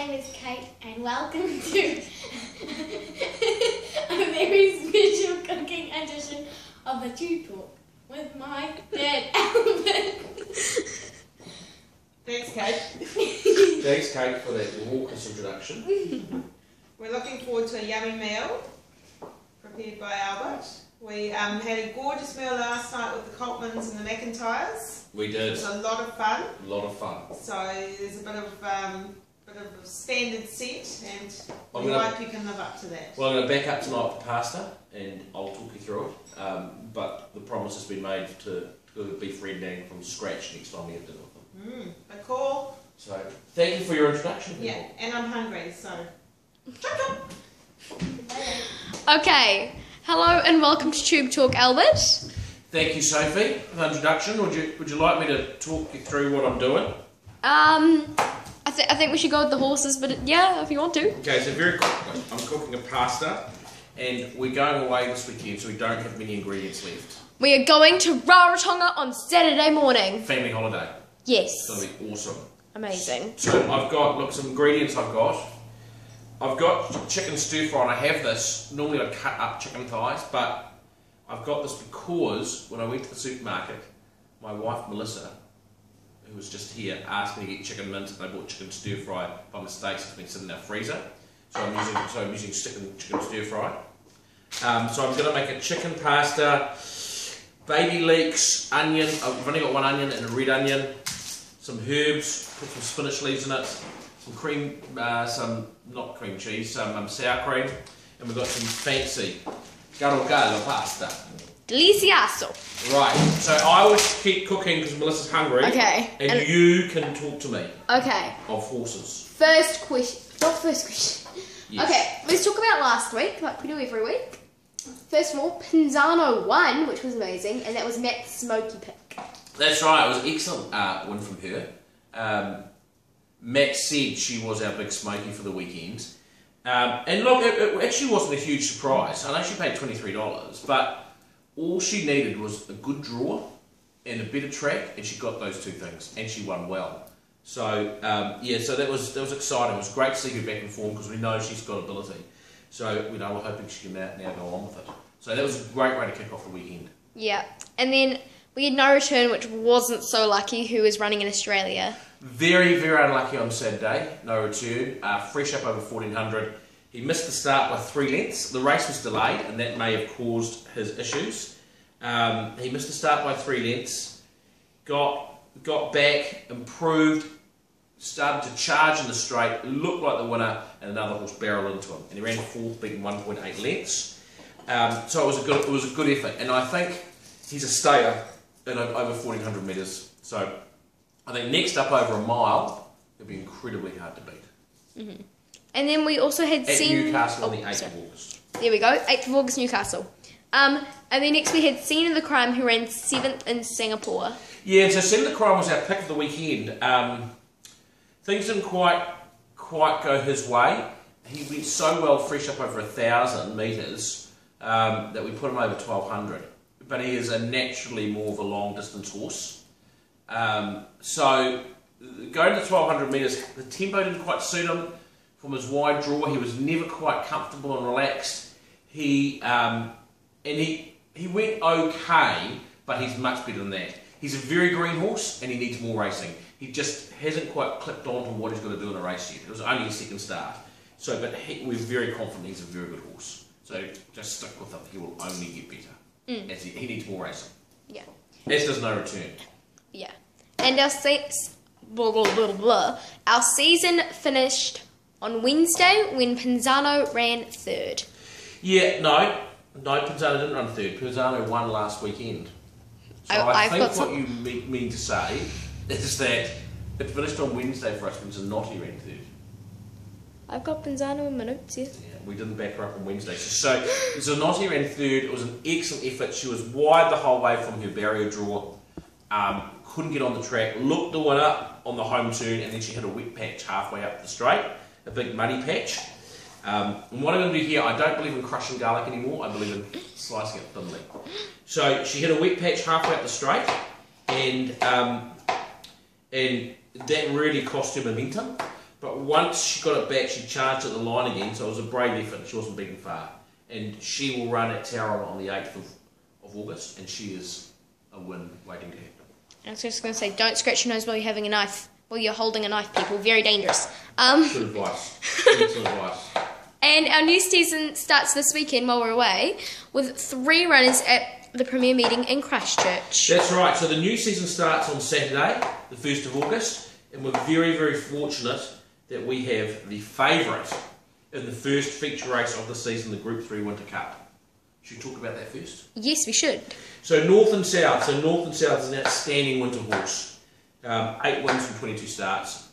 name is Kate and welcome to a very special cooking edition of the Tube Talk with my dad, Albert. Thanks, Kate. Thanks, Kate, for that raucous introduction. We're looking forward to a yummy meal prepared by Albert. We had a gorgeous meal last night with the Coltmans and the McIntyres. We It did. was a lot of fun. A lot of fun. So there's a bit of a standard set, and I'm we gonna- hope you can live up to that. Well, I'm going to back up tonight for pasta, and I'll talk you through it. But the promise has been made to do the beef rendang from scratch next time we have dinner with them. But cool. So, thank you for your introduction. Yeah, people. and I'm hungry, so. Chop chop. Okay, hello and welcome to Tube Talk, Albert. Thank you, Sophie, for the introduction. Would you like me to talk you through what I'm doing? I think we should go with the horses, but yeah, if you want to. Okay, so very quickly, I'm cooking a pasta, and we're going away this weekend, so we don't have many ingredients left. We are going to Rarotonga on Saturday morning. Family holiday. Yes. It's going to be awesome. Amazing. So I've got, look, some ingredients I've got. I've got chicken stir fry, and I have this. Normally I cut up chicken thighs, but I've got this because when I went to the supermarket, my wife Melissa, who was just here, asked me to get chicken mince, and I bought chicken stir fry by mistake. So it's been sitting in our freezer. So I'm using chicken stir fry. So I'm going to make a chicken pasta, baby leeks, onion. I've only got one onion and a red onion. Some herbs, put some spinach leaves in it, some cream, not cream cheese, some sour cream, and we've got some fancy garofalo pasta. Delicioso. Right, so I will keep cooking because Melissa's hungry. Okay. And you can talk to me Okay. of horses. First question. Not first question. Yes. Okay, let's talk about last week, like we do every week. First of all, Pinzano won, which was amazing, and that was Matt's smoky pick. That's right, it was an excellent win from her. Matt said she was our big smoky for the weekend. And look, it actually wasn't a huge surprise. I know she paid $23, but all she needed was a good draw and a better track, and she got those two things, and she won well. So, yeah, so that was exciting. It was great to see her back in form because we know she's got ability. So, we're hoping she can now go on with it. So that was a great way to kick off the weekend. Yeah, and then we had No Return, which wasn't so lucky, who was running in Australia. Very, very unlucky on Saturday. No Return. Fresh up over 1400. He missed the start by 3 lengths. The race was delayed, and that may have caused his issues. He missed the start by 3 lengths. Got back, improved, started to charge in the straight, looked like the winner, and another horse barreled into him. And he ran 4th, beating 1.8 lengths. So it was a good effort, and I think he's a stayer in over 1400 metres. So I think next up over a mile, it'll be incredibly hard to beat. Mm-hmm. And then we also had At Newcastle on the 8th of August. There we go, 8th of August, Newcastle. And then next we had Scene of the Crime, who ran 7th in Singapore. Yeah, so Scene of the Crime was our pick of the weekend. Things didn't quite go his way. He went so well, fresh up over 1,000 metres, that we put him over 1,200. But he is a naturally more of a long distance horse. So going to 1,200 metres, the tempo didn't quite suit him. From his wide draw, he was never quite comfortable and relaxed. He went okay, but he's much better than that. He's a very green horse, and he needs more racing. He just hasn't quite clicked on to what he's got to do in a race yet. It was only his second start. So, but we're very confident he's a very good horse. So just stick with him. He will only get better. As he needs more racing. Yeah. As does No Return. Yeah. And our season finished on Wednesday when Pinzano ran 3rd. Yeah, no, Pinzano didn't run 3rd. Pinzano won last weekend. So I think what you mean to say is that it finished on Wednesday for us when Zanotti ran 3rd. I've got Pinzano in my notes here. Yeah, we didn't back her up on Wednesday. So Zanotti ran 3rd. It was an excellent effort. She was wide the whole way from her barrier draw. Couldn't get on the track. Looked the winner on the home turn, and then she hit a wet patch halfway up the straight. A big muddy patch. And what I'm going to do here, I don't believe in crushing garlic anymore. I believe in slicing it thinly. So she hit a wet patch halfway up the straight, and that really cost her momentum. But once she got it back, she charged at the line again, so it was a brave effort. She wasn't beaten far. And she will run at Tauranga on the 8th of August, and she is a win waiting to happen. I was just going to say, don't scratch your nose while you're having a knife. While you're holding a knife, people. Very dangerous. Good advice. Excellent advice. And our new season starts this weekend while we're away with 3 runners at the Premier meeting in Christchurch. That's right. So the new season starts on Saturday, the 1st of August, and we're very, very fortunate that we have the favourite in the first feature race of the season, the Group 3 Winter Cup. Should we talk about that first? Yes, we should. So North and South. So North and South is an outstanding winter horse. 8 wins from 22 starts.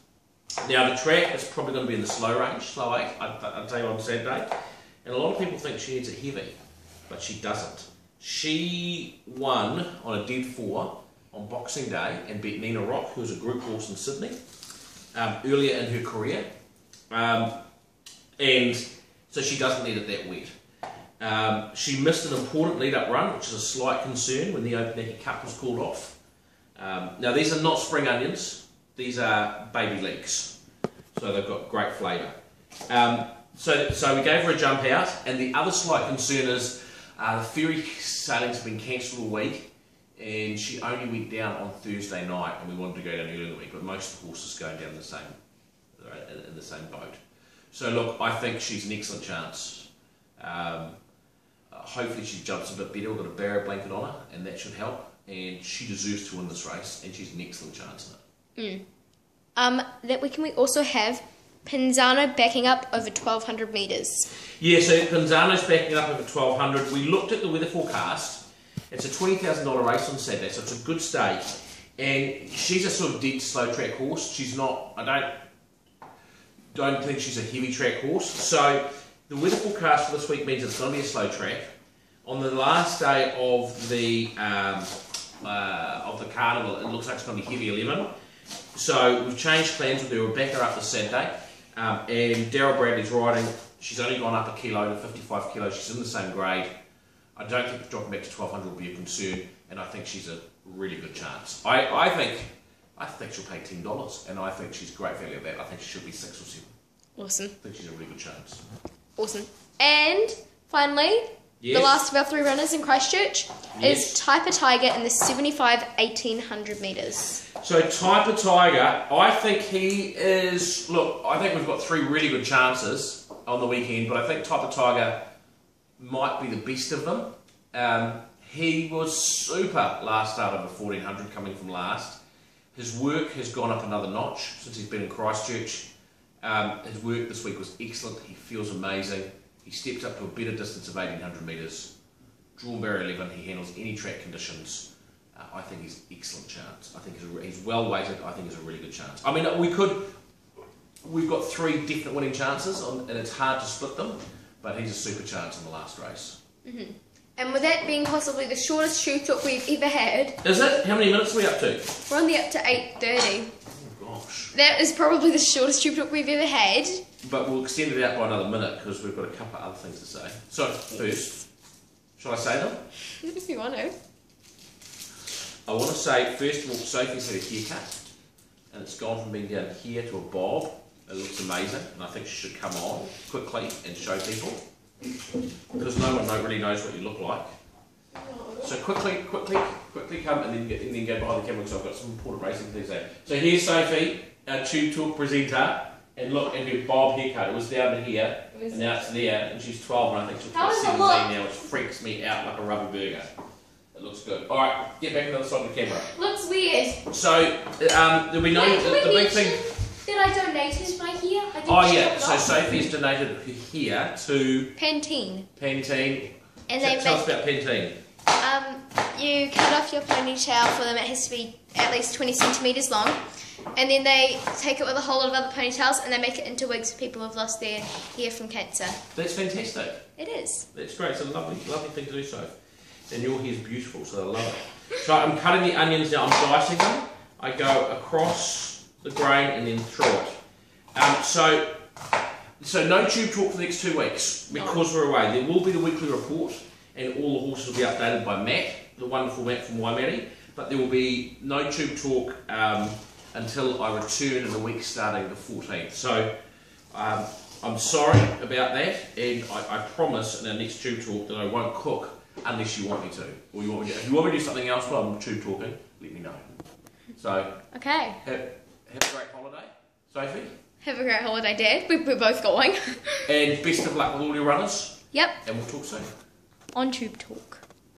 Now the track is probably going to be in the slow range, slow 8, I'll tell you on Saturday. And a lot of people think she needs it heavy, but she doesn't. She won on a dead 4 on Boxing Day and beat Nina Rock, who was a group horse in Sydney, earlier in her career. And so she doesn't need it that wet. She missed an important lead-up run, which is a slight concern when the Opunake Cup was called off. Now these are not spring onions, these are baby leeks, so they've got great flavour. So we gave her a jump out, and the other slight concern is the ferry sailings have been cancelled all week, and she only went down on Thursday night, and we wanted to go down early in the week, but most of the horses going down in the same boat. So look, I think she's an excellent chance. Hopefully she jumps a bit better. We've got a barrier blanket on her, and that should help. And she deserves to win this race, and she's an excellent chance in it. That weekend we also have Pinzano backing up over 1,200 metres. Yeah, so Pinzano's backing up over 1,200. We looked at the weather forecast. It's a $20,000 race on Saturday, so it's a good stake. And she's a sort of dead slow track horse. She's not, I don't think she's a heavy track horse. So the weather forecast for this week means it's going to be a slow track. On the last day of the carnival, it looks like it's going to be heavy 11. So we've changed plans with her. We'll back her up this Saturday. And Daryl Bradley's riding. She's only gone up a kilo to 55 kilos. She's in the same grade. I don't think dropping back to 1,200 will be a concern, and I think she's a really good chance. I think she'll pay $10, and I think she's great value at that. I think she should be 6 or 7. Awesome. I think she's a really good chance. Awesome. And finally, the last of our 3 runners in Christchurch is Typer Tiger in the 75 1,800 metres. So Typer Tiger, I think he is. Look, I think we've got 3 really good chances on the weekend, but I think Typer Tiger might be the best of them. He was super last start over 1,400, coming from last. His work has gone up another notch since he's been in Christchurch. His work this week was excellent. He feels amazing. He stepped up to a better distance of 1,800 metres. Drawn barrier 11, he handles any track conditions. I think he's an excellent chance. I think he's well weighted. I think he's a really good chance. I mean, we've got 3 definite winning chances, and it's hard to split them. But he's a super chance in the last race. Mm-hmm. And with that being possibly the shortest shoe talk we've ever had. Is it? How many minutes are we up to? We're only up to 8:30. Oh gosh. That is probably the shortest shoe talk we've ever had. But we'll extend it out by another minute because we've got a couple of other things to say. So, first, shall I say them? If you want to. I want to say, first of all, Sophie's had a haircut. And it's gone from being down here to a bob. It looks amazing, and I think she should come on quickly and show people, because no one really knows what you look like. So quickly come and then go behind the camera, because I've got some important racing things there. So here's Sophie, our Tube Talk presenter, and look at her bob haircut. It was down to here, and now it's there, and she's 12, and I think she'll be 17 now, which freaks me out like a rubber burger. It looks good. Alright, get back to the other side of the camera. Looks weird. So, there'll be no... the big thing... That I donated my hair. So Sophie's donated her hair to Pantene. Pantene. And Tell us about Pantene. You cut off your ponytail for them. It has to be at least 20 centimetres long, and then they take it with a whole lot of other ponytails and they make it into wigs for people who've lost their hair from cancer. That's fantastic. It is. That's great. It's a lovely thing to do, Soph. And your hair's beautiful, so I love it. So I'm cutting the onions now. I'm dicing them. I go across the grain and then through it. So no Tube Talk for the next 2 weeks because we're away. There will be the weekly report, and all the horses will be updated by Matt, the wonderful Matt from Waimate. But there will be no Tube Talk until I return in the week starting the 14th. So I'm sorry about that, and I promise in our next tube talk that I won't cook unless you want me to. Or you want me to. If you want me to do something else while I'm tube talking, let me know. So, Okay. have a great holiday, Sophie. Have a great holiday, Dad. We're both going. And best of luck with all your runners. Yep. And we'll talk soon. On Tube Talk.